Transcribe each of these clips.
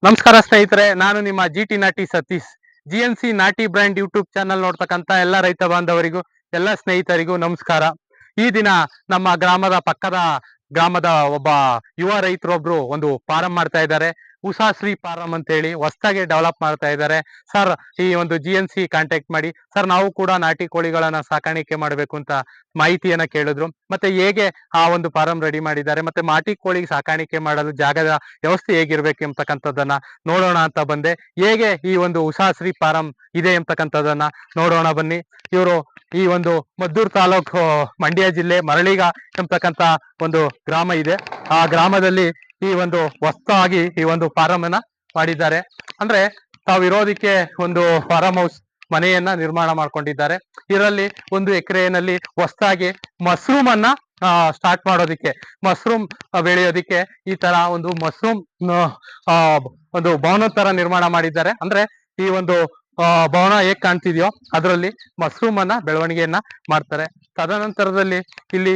ನಮಸ್ಕಾರ ಸ್ನೇಹಿತರೆ, ನಾನು ನಿಮ್ಮ ಜಿಟಿ ನಾಟಿ ಸತೀಶ್. ಜಿಎನ್ಸಿ ನಾಟಿ ಬ್ರ್ಯಾಂಡ್ ಯೂಟ್ಯೂಬ್ ಚಾನಲ್ ನೋಡ್ತಕ್ಕಂತ ಎಲ್ಲ ರೈತ ಬಾಂಧವರಿಗೂ, ಎಲ್ಲ ಸ್ನೇಹಿತರಿಗೂ ನಮಸ್ಕಾರ. ಈ ದಿನ ನಮ್ಮ ಗ್ರಾಮದ ಒಬ್ಬ ಯುವ ರೈತರೊಬ್ರು ಒಂದು ಫಾರಂ ಮಾಡ್ತಾ ಇದ್ದಾರೆ. ಉಷಾಶ್ರೀ ಫಾರಂ ಅಂತ ಹೇಳಿ ಹೊಸದಾಗಿ ಡೆವಲಪ್ ಮಾಡ್ತಾ ಇದ್ದಾರೆ. ಸರ್, ಈ ಒಂದು ಜಿಎನ್ಸಿ ಕಾಂಟ್ಯಾಕ್ಟ್ ಮಾಡಿ ಸರ್, ನಾವು ಕೂಡ ನಾಟಿ ಕೋಳಿಗಳನ್ನ ಸಾಕಾಣಿಕೆ ಮಾಡಬೇಕು ಅಂತ ಮಾಹಿತಿಯನ್ನ ಕೇಳಿದ್ರು. ಮತ್ತೆ ಹೇಗೆ ಆ ಒಂದು ಫಾರಂ ರೆಡಿ ಮಾಡಿದ್ದಾರೆ, ಮತ್ತೆ ನಾಟಿ ಕೋಳಿ ಸಾಕಾಣಿಕೆ ಮಾಡಲು ಜಾಗದ ವ್ಯವಸ್ಥೆ ಹೇಗಿರ್ಬೇಕು ಎಂಬತಕ್ಕಂಥದ್ದನ್ನ ನೋಡೋಣ ಅಂತ ಬಂದೆ. ಹೇಗೆ ಈ ಒಂದು ಉಷಾಶ್ರೀ ಫಾರಂ ಇದೆ ಎಂಬತಕ್ಕಂಥದ್ದನ್ನ ನೋಡೋಣ ಬನ್ನಿ. ಇವರು ಈ ಒಂದು ಮದ್ದೂರು ತಾಲೂಕು, ಮಂಡ್ಯ ಜಿಲ್ಲೆ ಮರಳಿಗ ಎಂಬತಕ್ಕಂತ ಒಂದು ಗ್ರಾಮ ಇದೆ. ಆ ಗ್ರಾಮದಲ್ಲಿ ಈ ಒಂದು ಹೊಸದಾಗಿ ಈ ಒಂದು ಫಾರಂ ಅನ್ನ ಮಾಡಿದ್ದಾರೆ. ಅಂದ್ರೆ ತಾವಿರೋದಕ್ಕೆ ಒಂದು ಫಾರಂ ಹೌಸ್ ಮನೆಯನ್ನ ನಿರ್ಮಾಣ ಮಾಡ್ಕೊಂಡಿದ್ದಾರೆ. ಇದರಲ್ಲಿ 1 ಎಕರೆಯಲ್ಲಿ ಹೊಸದಾಗಿ ಮಶ್ರೂಮ್ ಅನ್ನ ಸ್ಟಾರ್ಟ್ ಮಾಡೋದಿಕ್ಕೆ, ಮಶ್ರೂಮ್ ಬೆಳೆಯೋದಿಕ್ಕೆ ಈ ತರ ಒಂದು ಮಶ್ರೂಮ್ ಒಂದು ಭವನ ತರ ನಿರ್ಮಾಣ ಮಾಡಿದ್ದಾರೆ. ಅಂದ್ರೆ ಈ ಒಂದು ಭವನ ಹೇಗ್ ಕಾಣ್ತಿದ್ಯೋ ಅದರಲ್ಲಿ ಮಶ್ರೂಮ್ ಅನ್ನ ಬೆಳವಣಿಗೆಯನ್ನ ಮಾಡ್ತಾರೆ. ತದನಂತರದಲ್ಲಿ ಇಲ್ಲಿ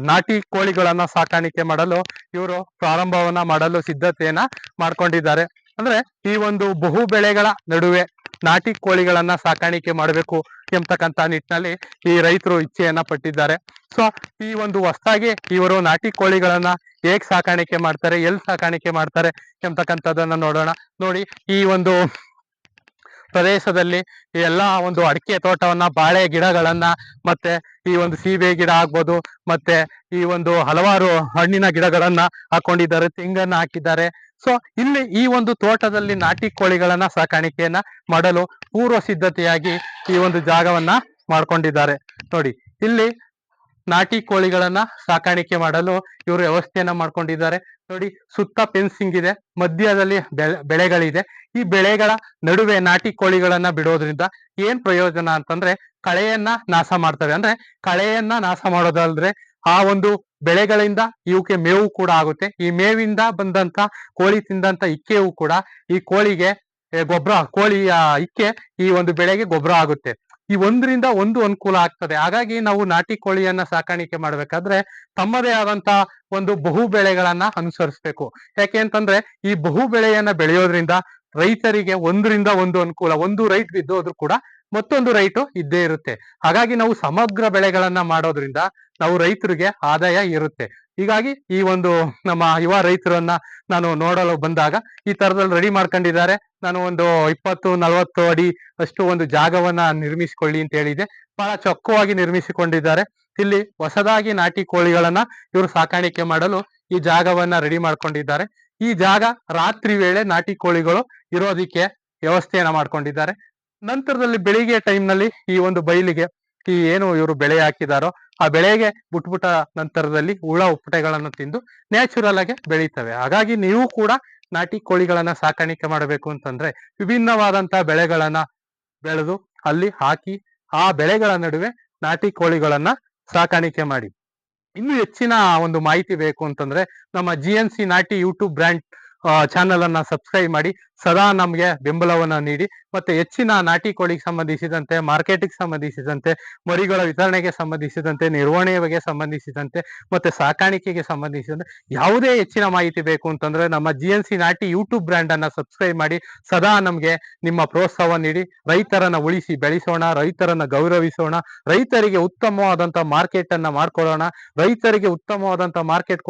ನಾಟಿ ಕೋಳಿಗಳನ್ನ ಸಾಕಾಣಿಕೆ ಮಾಡಲು ಇವರು ಪ್ರಾರಂಭವನ್ನ ಮಾಡಲು ಸಿದ್ಧತೆಯನ್ನ ಮಾಡ್ಕೊಂಡಿದ್ದಾರೆ. ಅಂದ್ರೆ ಈ ಒಂದು ಬಹು ಬೆಳೆಗಳ ನಡುವೆ ನಾಟಿ ಕೋಳಿಗಳನ್ನ ಸಾಕಾಣಿಕೆ ಮಾಡಬೇಕು ಎಂಬತಕ್ಕಂತ ನಿಟ್ಟಿನಲ್ಲಿ ಈ ರೈತರು ಇಚ್ಛೆಯನ್ನ ಪಟ್ಟಿದ್ದಾರೆ. ಸೊ ಈ ಒಂದು ಹೊಸದಾಗಿ ಇವರು ನಾಟಿ ಕೋಳಿಗಳನ್ನ ಹೇಗ್ ಸಾಕಾಣಿಕೆ ಮಾಡ್ತಾರೆ, ಎಲ್ಲಿ ಸಾಕಾಣಿಕೆ ಮಾಡ್ತಾರೆ ಎಂಬತಕ್ಕಂಥದ್ದನ್ನ ನೋಡೋಣ. ನೋಡಿ, ಈ ಒಂದು ಪ್ರದೇಶದಲ್ಲಿ ಎಲ್ಲಾ ಒಂದು ಅಡಿಕೆ ತೋಟವನ್ನ, ಬಾಳೆ ಗಿಡಗಳನ್ನ, ಮತ್ತೆ ಈ ಒಂದು ಸೀಬೆ ಗಿಡ ಆಗ್ಬೋದು, ಮತ್ತೆ ಈ ಒಂದು ಹಲವಾರು ಹಣ್ಣಿನ ಗಿಡಗಳನ್ನ ಹಾಕೊಂಡಿದ್ದಾರೆ, ತೆಂಗನ್ನ ಹಾಕಿದ್ದಾರೆ. ಸೊ ಇಲ್ಲಿ ಈ ಒಂದು ತೋಟದಲ್ಲಿ ನಾಟಿ ಕೋಳಿಗಳನ್ನ ಸಾಕಾಣಿಕೆಯನ್ನ ಮಾಡಲು ಪೂರ್ವ ಸಿದ್ಧತೆಯಾಗಿ ಈ ಒಂದು ಜಾಗವನ್ನ ಮಾಡ್ಕೊಂಡಿದ್ದಾರೆ. ನೋಡಿ, ಇಲ್ಲಿ ನಾಟಿ ಕೋಳಿಗಳನ್ನ ಸಾಕಾಣಿಕೆ ಮಾಡಲು ಇವರು ವ್ಯವಸ್ಥೆಯನ್ನ ಮಾಡ್ಕೊಂಡಿದ್ದಾರೆ. ನೋಡಿ, ಸುತ್ತ ಫೆನ್ಸಿಂಗ್ ಇದೆ, ಮಧ್ಯದಲ್ಲಿ ಬೆಳೆಗಳಿದೆ. ಈ ಬೆಳೆಗಳ ನಡುವೆ ನಾಟಿ ಕೋಳಿಗಳನ್ನ ಬಿಡೋದ್ರಿಂದ ಏನ್ ಪ್ರಯೋಜನ ಅಂತಂದ್ರೆ, ಕಳೆಯನ್ನ ನಾಶ ಮಾಡ್ತವೆ. ಅಂದ್ರೆ ಕಳೆಯನ್ನ ನಾಶ ಮಾಡೋದಲ್ದ್ರೆ ಆ ಒಂದು ಬೆಳೆಗಳಿಂದ ಇವಕ್ಕೆ ಮೇವು ಕೂಡ ಆಗುತ್ತೆ. ಈ ಮೇವಿಂದ ಬಂದಂತ ಕೋಳಿ ತಿಂದಂತ ಇಕ್ಕೆಯೂ ಕೂಡ ಈ ಕೋಳಿಗೆ ಗೊಬ್ಬರ, ಕೋಳಿಯ ಇಕ್ಕೆ ಈ ಒಂದು ಬೆಳೆಗೆ ಗೊಬ್ಬರ ಆಗುತ್ತೆ. ಈ ಒಂದರಿಂದ ಒಂದು ಅನುಕೂಲ ಆಗ್ತದೆ. ಹಾಗಾಗಿ ನಾವು ನಾಟಿ ಕೋಳಿಯನ್ನ ಸಾಕಾಣಿಕೆ ಮಾಡ್ಬೇಕಾದ್ರೆ ತಮ್ಮದೇ ಆದಂತ ಒಂದು ಬಹು ಬೆಳೆಗಳನ್ನ ಅನುಸರಿಸಬೇಕು. ಯಾಕೆ ಅಂತಂದ್ರೆ ಈ ಬಹು ಬೆಳೆಯನ್ನ ಬೆಳೆಯೋದ್ರಿಂದ ರೈತರಿಗೆ ಒಂದರಿಂದ ಒಂದು ಅನುಕೂಲ. ಒಂದು ರೈಟ್ ಬಿದ್ದೋದ್ರು ಕೂಡ ಮತ್ತೊಂದು ರೈಟು ಇದ್ದೇ ಇರುತ್ತೆ. ಹಾಗಾಗಿ ನಾವು ಸಮಗ್ರ ಬೆಳೆಗಳನ್ನ ಮಾಡೋದ್ರಿಂದ ನಾವು ರೈತರಿಗೆ ಆದಾಯ ಇರುತ್ತೆ. ಹೀಗಾಗಿ ಈ ಒಂದು ನಮ್ಮ ಯುವ ರೈತರನ್ನ ನಾನು ನೋಡಲು ಬಂದಾಗ ಈ ತರದಲ್ಲಿ ರೆಡಿ ಮಾಡ್ಕೊಂಡಿದ್ದಾರೆ. ನಾನು ಒಂದು 20-40 ಅಡಿ ಅಷ್ಟು ಒಂದು ಜಾಗವನ್ನ ನಿರ್ಮಿಸಿಕೊಳ್ಳಿ ಅಂತ ಹೇಳಿದೆ. ಬಹಳ ಚೊಕ್ಕವಾಗಿ ನಿರ್ಮಿಸಿಕೊಂಡಿದ್ದಾರೆ. ಇಲ್ಲಿ ಹೊಸದಾಗಿ ನಾಟಿ ಕೋಳಿಗಳನ್ನ ಇವರು ಸಾಕಾಣಿಕೆ ಮಾಡಲು ಈ ಜಾಗವನ್ನ ರೆಡಿ ಮಾಡ್ಕೊಂಡಿದ್ದಾರೆ. ಈ ಜಾಗ ರಾತ್ರಿ ವೇಳೆ ನಾಟಿ ಕೋಳಿಗಳು ಇರೋದಿಕ್ಕೆ ವ್ಯವಸ್ಥೆಯನ್ನ ಮಾಡ್ಕೊಂಡಿದ್ದಾರೆ. ನಂತರದಲ್ಲಿ ಬೆಳಿಗ್ಗೆ ಟೈಮ್ ನಲ್ಲಿ ಈ ಒಂದು ಬಯಲಿಗೆ ಈ ಏನು ಇವರು ಬೆಳೆ ಹಾಕಿದಾರೋ ಆ ಬೆಳೆಗೆ ಬಿಟ್ಬಿಟ್ಟ ನಂತರದಲ್ಲಿ ಹುಳ ಉಪ್ಪಟೆಗಳನ್ನು ತಿಂದು ನ್ಯಾಚುರಲ್ ಆಗಿ ಬೆಳೀತವೆ. ಹಾಗಾಗಿ ನೀವು ಕೂಡ ನಾಟಿ ಕೋಳಿಗಳನ್ನ ಸಾಕಾಣಿಕೆ ಮಾಡಬೇಕು ಅಂತಂದ್ರೆ ವಿಭಿನ್ನವಾದಂತ ಬೆಳೆಗಳನ್ನ ಬೆಳೆದು ಅಲ್ಲಿ ಹಾಕಿ ಆ ಬೆಳೆಗಳ ನಡುವೆ ನಾಟಿ ಕೋಳಿಗಳನ್ನ ಸಾಕಾಣಿಕೆ ಮಾಡಿ. ಇನ್ನು ಹೆಚ್ಚಿನ ಒಂದು ಮಾಹಿತಿ ಬೇಕು ಅಂತಂದ್ರೆ ನಮ್ಮ ಜಿಎನ್ಸಿ ನಾಟಿ ಯೂಟ್ಯೂಬ್ ಬ್ರ್ಯಾಂಡ್ ಚಾನಲ್ ಅನ್ನ ಸಬ್ಸ್ಕ್ರೈಬ್ ಮಾಡಿ ಸದಾ ನಮ್ಗೆ ಬೆಂಬಲವನ್ನ ನೀಡಿ. ಮತ್ತೆ ಹೆಚ್ಚಿನ ನಾಟಿ ಕೋಳಿಗೆ ಸಂಬಂಧಿಸಿದಂತೆ, ಮಾರ್ಕೆಟಿಗೆ ಸಂಬಂಧಿಸಿದಂತೆ, ಮರಿಗಳ ವಿತರಣೆಗೆ ಸಂಬಂಧಿಸಿದಂತೆ, ನಿರ್ವಹಣೆಗೆ ಸಂಬಂಧಿಸಿದಂತೆ, ಮತ್ತೆ ಸಾಕಾಣಿಕೆಗೆ ಸಂಬಂಧಿಸಿದಂತೆ ಯಾವುದೇ ಹೆಚ್ಚಿನ ಮಾಹಿತಿ ಬೇಕು ಅಂತಂದ್ರೆ ನಮ್ಮ ಜಿಎನ್ಸಿ ನಾಟಿ ಯೂಟ್ಯೂಬ್ ಬ್ರ್ಯಾಂಡ್ ಅನ್ನ ಸಬ್ಸ್ಕ್ರೈಬ್ ಮಾಡಿ ಸದಾ ನಮ್ಗೆ ನಿಮ್ಮ ಪ್ರೋತ್ಸಾಹ ನೀಡಿ. ರೈತರನ್ನ ಉಳಿಸಿ ಬೆಳೆಸೋಣ, ರೈತರನ್ನ ಗೌರವಿಸೋಣ, ರೈತರಿಗೆ ಉತ್ತಮವಾದಂತ ಮಾರ್ಕೆಟ್ ಅನ್ನ ಮಾಡ್ಕೊಳ್ಳೋಣ. ರೈತರಿಗೆ ಉತ್ತಮವಾದಂತ ಮಾರ್ಕೆಟ್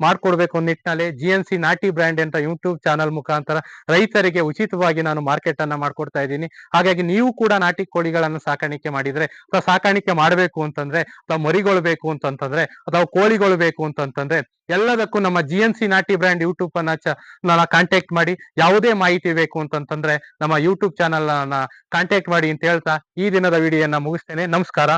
ಮಾಡ್ಕೊಡ್ಬೇಕು ನಿಟ್ಟಿನಲ್ಲಿ ಜಿಎನ್ಸಿ ನಾಟಿ ಬ್ರ್ಯಾಂಡ್ ಅಂತ ಯೂಟ್ಯೂಬ್ ಚಾನಲ್ ಮುಖಾಂತರ ರೈತರಿಗೆ ಉಚಿತವಾಗಿ ನಾನು ಮಾರ್ಕೆಟ್ ಅನ್ನ ಮಾಡ್ಕೊಡ್ತಾ ಇದ್ದೀನಿ. ಹಾಗಾಗಿ ನೀವು ಕೂಡ ನಾಟಿ ಕೋಳಿಗಳನ್ನ ಸಾಕಾಣಿಕೆ ಮಾಡಿದ್ರೆ ಅಥವಾ ಸಾಕಾಣಿಕೆ ಮಾಡಬೇಕು ಅಂತಂದ್ರೆ, ಅಥವಾ ಮರಿಗಳು ಬೇಕು ಅಂತಂತಂದ್ರೆ, ಅಥವಾ ಕೋಳಿಗಳು ಬೇಕು ಅಂತಂತಂದ್ರೆ ಎಲ್ಲದಕ್ಕೂ ನಮ್ಮ ಜಿಎನ್ಸಿ ನಾಟಿ ಬ್ರ್ಯಾಂಡ್ ಯೂಟ್ಯೂಬ್ ಅನ್ನ ಕಾಂಟ್ಯಾಕ್ಟ್ ಮಾಡಿ. ಯಾವುದೇ ಮಾಹಿತಿ ಬೇಕು ಅಂತಂತಂದ್ರೆ ನಮ್ಮ ಯೂಟ್ಯೂಬ್ ಚಾನಲ್ ಕಾಂಟ್ಯಾಕ್ಟ್ ಮಾಡಿ ಅಂತ ಹೇಳ್ತಾ ಈ ದಿನದ ವಿಡಿಯೋನ ಮುಗಿಸ್ತೇನೆ. ನಮಸ್ಕಾರ.